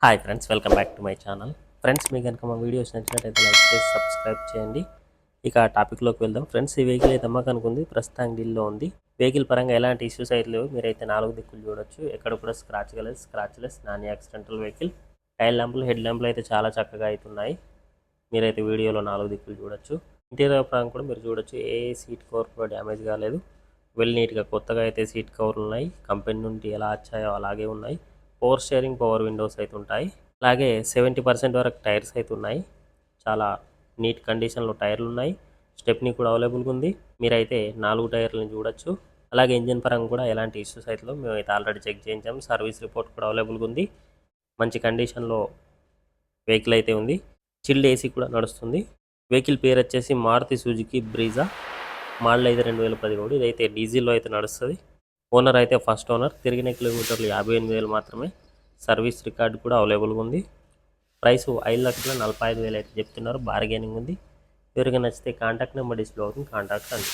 Hi friends, welcome back to my channel. Friends, మీకు కనుక మా వీడియోస్ నచ్చినట్టయితే లైక్ చేసి సబ్స్క్రైబ్ చేయండి. ఇక టాపిక్లోకి వెళ్దాం. ఫ్రెండ్స్, ఈ వెహికల్ అయితే అమ్మకానికి ఉంది. ప్రస్తుతానికి డీల్లో ఉంది. వెహికల్ పరంగా ఎలాంటి ఇష్యూస్ అయితే లేవు. మీరైతే 4 దిక్కులు చూడొచ్చు. ఎక్కడ కూడా scratchless non accidental vehicle. Tail ల్యాంపులు, హెడ్ ల్యాంపులు అయితే చాలా చక్కగా అవుతున్నాయి. మీరైతే వీడియోలో 4 దిక్కులు చూడొచ్చు. ఇంటీరియర్ పరంగా కూడా మీరు చూడొచ్చు. ఏ సీట్ కవర్ కూడా డ్యామేజ్ కాలేదు. వెల్ నీట్గా కొత్తగా అయితే సీట్ కవర్లు ఉన్నాయి. కంపెనీ నుండి ఎలా వచ్చాయో అలాగే ఉన్నాయి. పవర్ స్టీరింగ్, పవర్ విండోస్ అయితే ఉంటాయి. అలాగే 70% వరకు టైర్స్ అయితే ఉన్నాయి. చాలా నీట్ కండిషన్లో టైర్లు ఉన్నాయి. స్టెప్నీ కూడా అవైలబుల్గా ఉంది. మీరైతే 4 టైర్లను చూడొచ్చు. అలాగే ఇంజిన్ పరంగా కూడా ఎలాంటి ఇష్యూస్ అయితే మేమైతే ఆల్రెడీ చెక్ చేయించాము. సర్వీస్ రిపోర్ట్ కూడా అవైలబుల్గా ఉంది. మంచి కండిషన్లో వెహికల్ అయితే ఉంది. చిల్డ్ ఏసీ కూడా నడుస్తుంది. వెహికల్ పేరు వచ్చేసి మారుతి సుజుకి బ్రీజా. మోడల్ అయితే 2010 ఇదైతే డీజిల్లో అయితే నడుస్తుంది. ఓనర్ అయితే ఫస్ట్ ఓనర్. తిరిగిన కిలోమీటర్లు 58,000 మాత్రమే. సర్వీస్ రికార్డు కూడా అవైలబుల్గా ఉంది. ప్రైస్ 5,45,000 అయితే చెప్తున్నారు. బార్గెనింగ్ ఉంది. ఎవరికైనా నచ్చితే కాంటాక్ట్ నెంబర్ డిస్ప్లే అవుతుంది. కాంటాక్ట్ అండి.